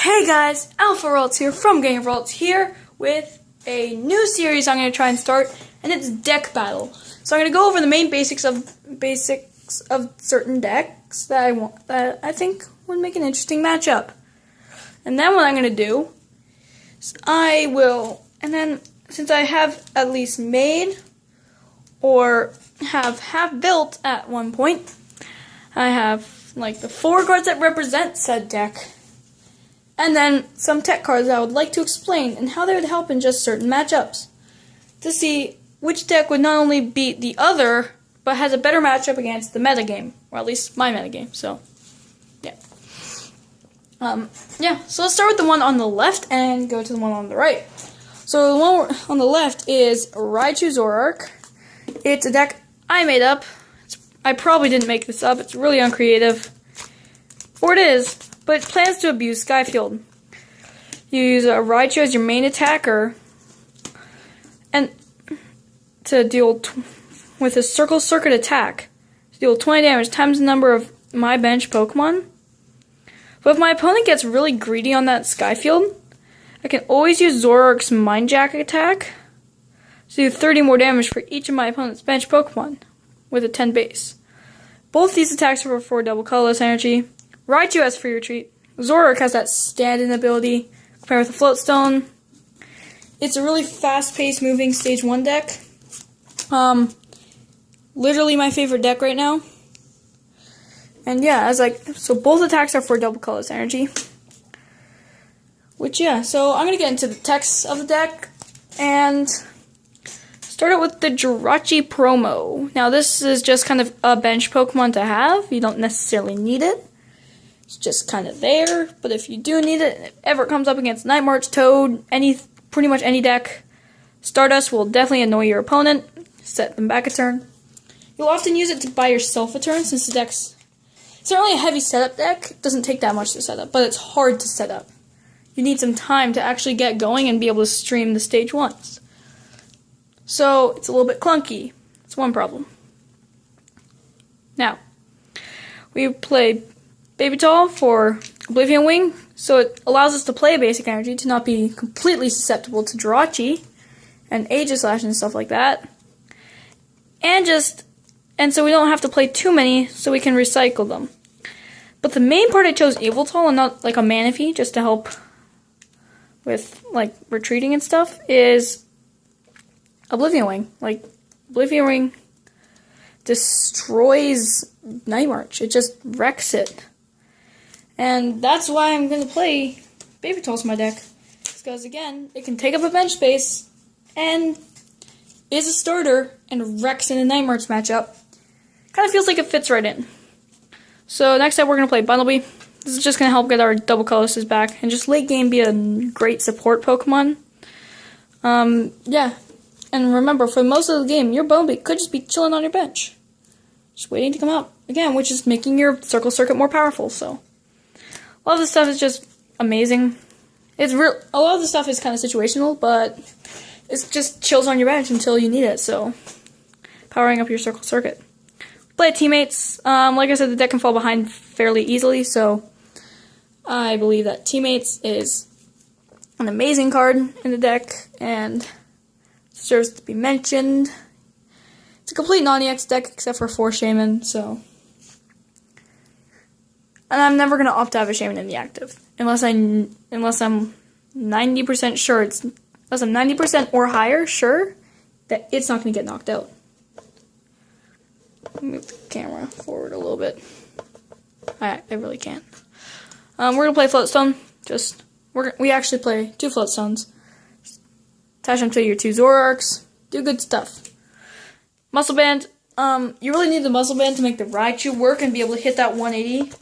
Hey guys, Alpha Ralts here from Game Ralts here with a new series I'm going to try and start, and it's deck battle. So I'm going to go over the main basics of certain decks that I think would make an interesting matchup. And then what I'm going to do is and then since I have at least made or have half built at one point, I have like the 4 cards that represent said deck. And then some tech cards I would like to explain and how they would help in just certain matchups to see which deck would not only beat the other, but has a better matchup against the metagame, or at least my metagame. So, yeah. So let's start with the one on the left and go to the one on the right. So the one on the left is Raichu Zoroark. It's a deck I made up. I probably didn't make this up. It's really uncreative. Or it is. But it plans to abuse Skyfield. You use a Raichu as your main attacker, and to deal with a Circle Circuit attack, to deal 20 damage times the number of my bench Pokemon. But if my opponent gets really greedy on that Skyfield, I can always use Zoroark's Mind Jack attack to do 30 more damage for each of my opponent's bench Pokemon with a 10 base. Both these attacks are for double colorless energy. Raichu has free retreat. Zoroark has that stand-in ability compared with the Floatstone. It's a really fast-paced moving stage 1 deck. Literally my favorite deck right now. And yeah, so both attacks are for double colorless energy. So I'm gonna get into the text of the deck and start out with the Jirachi promo. Now this is just kind of a bench Pokemon to have. You don't necessarily need it. It's just kind of there, but if you do need it, and if ever it comes up against Nightmarch, Toad, pretty much any deck, Stardust will definitely annoy your opponent, set them back a turn. You'll often use it to buy yourself a turn, since the deck's certainly a heavy setup deck. It doesn't take that much to set up, but it's hard to set up. You need some time to actually get going and be able to stream the stage 1s. So, it's a little bit clunky. That's one problem. Now, we play Babytol for Oblivion Wing, so it allows us to play a basic energy to not be completely susceptible to Jirachi and Aegislash and stuff like that. And so we don't have to play too many, so we can recycle them. But the main part I chose Yveltal and not like a Manaphy, just to help with like retreating and stuff, is Oblivion Wing. Like, Oblivion Wing destroys Nightmarch. It just wrecks it. And that's why I'm going to play Babytol's my deck. Because again, it can take up a bench space and is a starter and wrecks in a Nightmarch matchup. Kind of feels like it fits right in. So next up we're going to play Bunnelby. This is just going to help get our double colorless back and just late game be a great support Pokemon. And remember, for most of the game, your Bunnelby could just be chilling on your bench. Just waiting to come out. Again, which is making your Circle Circuit more powerful, so. A lot of this stuff is just amazing. A lot of the stuff is kind of situational, but it just chills on your bench until you need it, so. Powering up your Circle Circuit. Play Teammates. Like I said, the deck can fall behind fairly easily, so I believe that Teammates is an amazing card in the deck, and deserves to be mentioned. It's a complete non-EX deck except for 4 Shaman, so. And I'm never going to opt to have a Shaman in the active. Unless I'm 90% sure unless I'm 90% or higher sure that it's not going to get knocked out. Move the camera forward a little bit. I really can't. We're going to play Floatstone. We actually play 2 Floatstones. Attach them to your 2 Zoroarks. Do good stuff. Muscle Band. You really need the Muscle Band to make the Raichu work and be able to hit that 180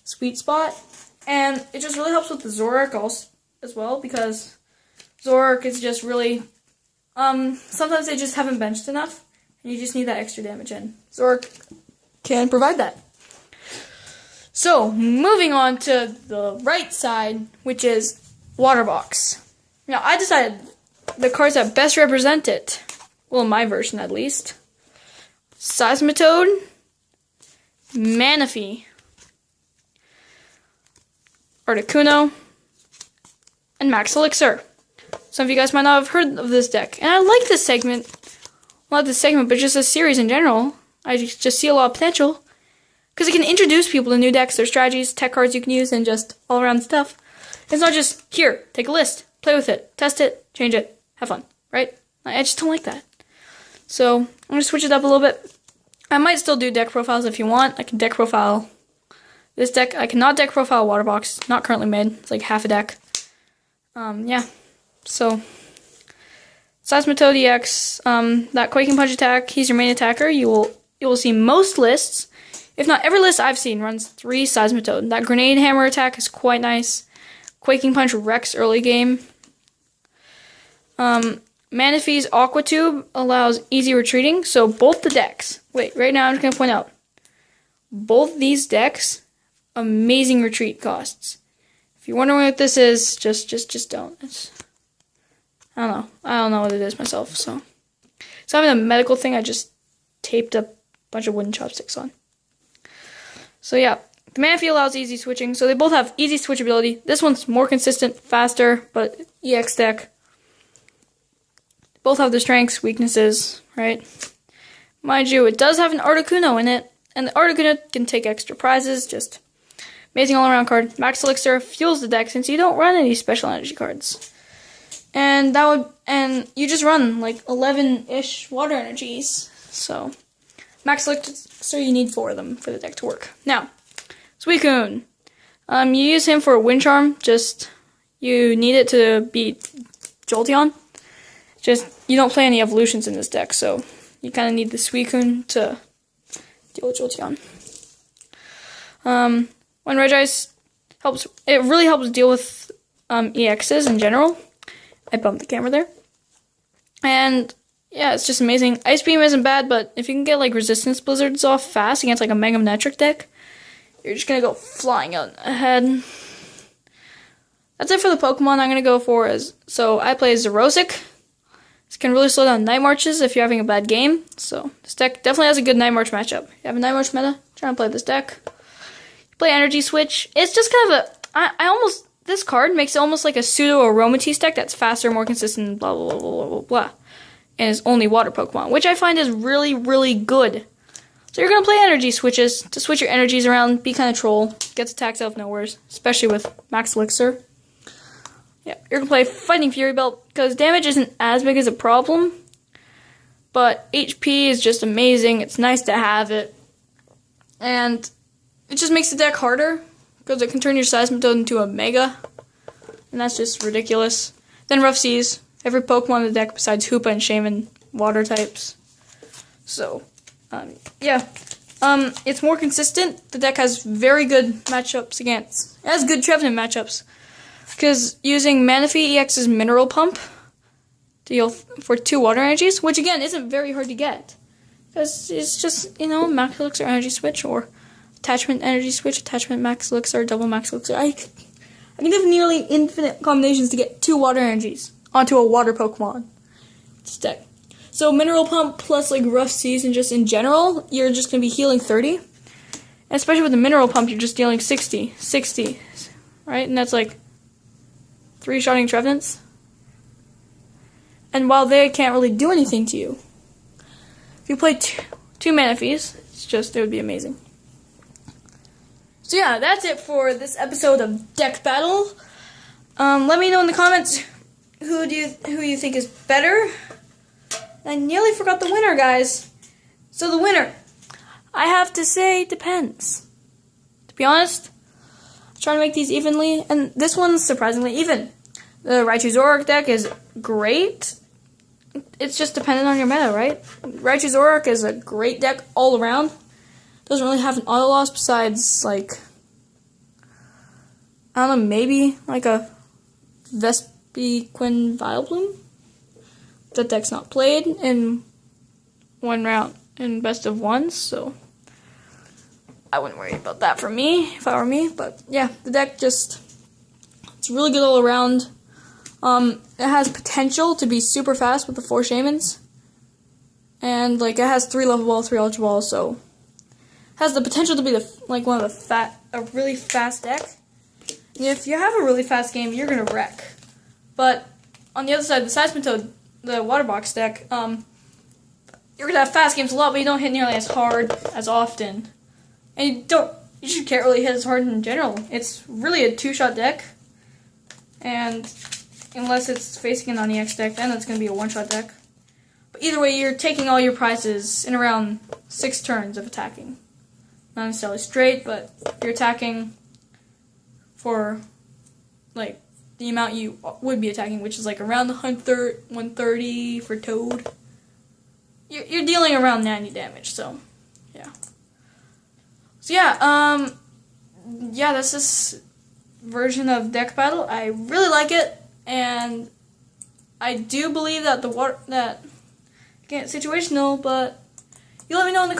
sweet spot. And it just really helps with the Zoroark also, as well, because Zoroark is just really, sometimes they just haven't benched enough, and you just need that extra damage in. Zoroark can provide that. So, moving on to the right side, which is Water Box. Now, I decided the cards that best represent it, well, in my version at least, Seismitoad, Manaphy, Articuno, and Max Elixir. Some of you guys might not have heard of this deck, and I like this segment. Well, not this segment, but just this series in general. I just see a lot of potential. Because it can introduce people to new decks, their strategies, tech cards you can use, and just all-around stuff. It's not just, here, take a list, play with it, test it, change it, have fun, right? I just don't like that. So, I'm going to switch it up a little bit. I might still do deck profiles if you want. I can deck profile this deck. I cannot deck profile Waterbox, not currently made. It's like half a deck. Yeah. So, Seismitoad EX, that Quaking Punch attack, he's your main attacker. You will see most lists, if not every list I've seen, runs 3 Seismitoad. That Grenade Hammer attack is quite nice. Quaking Punch wrecks early game. Manaphy's Aqua Tube allows easy retreating, so both the decks, right now I'm just going to point out, both these decks, amazing retreat costs. If you're wondering what this is, just don't. I don't know what it is myself, so. It's not even a medical thing, I just taped a bunch of wooden chopsticks on. So yeah, the Manaphy allows easy switching, so they both have easy switchability. This one's more consistent, faster, but EX deck. Both have their strengths, weaknesses, right? Mind you, it does have an Articuno in it, and the Articuno can take extra prizes, just amazing all-around card. Max Elixir fuels the deck since you don't run any special energy cards. And you just run like 11-ish water energies, so Max Elixir, you need 4 of them for the deck to work. Now, Suicune. You use him for a Wind Charm, you need it to beat Jolteon. You don't play any evolutions in this deck, so you kind of need the Suicune to deal with Jolteon. When Regice helps, it really helps deal with EXs in general. I bumped the camera there. And yeah, it's just amazing. Ice Beam isn't bad, but if you can get like Resistance Blizzards off fast against like a Mega Manectric deck, you're just gonna go flying out ahead. That's it for the Pokemon I'm gonna go for. So I play Xerosic. This can really slow down Night Marches if you're having a bad game. So this deck definitely has a good Night March matchup. You have a Night March meta, try to play this deck. You play Energy Switch. It's just kind of this card makes it almost like a pseudo Aromatisse deck that's faster, more consistent, blah blah blah blah blah blah. And is only water Pokemon, which I find is really, really good. So you're going to play energy switches to switch your energies around, be kind of troll, gets attacks out of nowhere, especially with Max Elixir. Yeah, you're going to play Fighting Fury Belt, because damage isn't as big as a problem, but HP is just amazing, it's nice to have it, and it just makes the deck harder, because it can turn your Seismitoad into a Mega, and that's just ridiculous. Then Rough Seas. Every Pokemon in the deck besides Hoopa and Shaman, water types. So, yeah. It's more consistent. The deck has very good matchups against. It has good Trevenant matchups. Because using Manaphy EX's Mineral Pump to heal for 2 water energies, which again isn't very hard to get. Because it's just, Max Elixir Energy Switch or Attachment Energy Switch, Attachment Max Elixir, Double Max Elixir. I can have nearly infinite combinations to get 2 water energies onto a water Pokemon. This deck. So Mineral Pump plus like Rough Seas and just in general, you're just going to be healing 30. And especially with the Mineral Pump, you're just dealing 60, right? And that's like 3-shotting Trevenants. And while they can't really do anything to you, if you play 2 Manaphys, it would be amazing. So yeah, that's it for this episode of Deck Battle. Let me know in the comments who you think is better. I nearly forgot the winner, guys. So the winner, I have to say, depends. To be honest, I'm trying to make these evenly, and this one's surprisingly even. The Raichu Zoroark deck is great. It's just dependent on your meta, right? Raichu Zoroark is a great deck all around. Doesn't really have an auto loss besides, like, I don't know, maybe like a Vespiquen Vileplume. That deck's not played in one round in best of ones, so I wouldn't worry about that for me if I were me. But yeah, the deck it's really good all around. It has potential to be super fast with the 4 Shamans, and like it has 3 Level Ball, 3 Ultra Ball, so it has the potential to be a really fast deck. And if you have a really fast game, you're gonna wreck. But on the other side, the Seismitoad, the Water Box deck, you're gonna have fast games a lot, but you don't hit nearly as hard as often, and you just can't really hit as hard in general. It's really a 2-shot deck, and unless it's facing an EX deck, then it's gonna be a 1-shot deck. But either way, you're taking all your prizes in around 6 turns of attacking. Not necessarily straight, but you're attacking for like the amount you would be attacking, which is like around 130 for Toad. You're dealing around 90 damage, so yeah. So yeah, that's this version of deck battle. I really like it, and I do believe that again, it's situational, but you let me know in the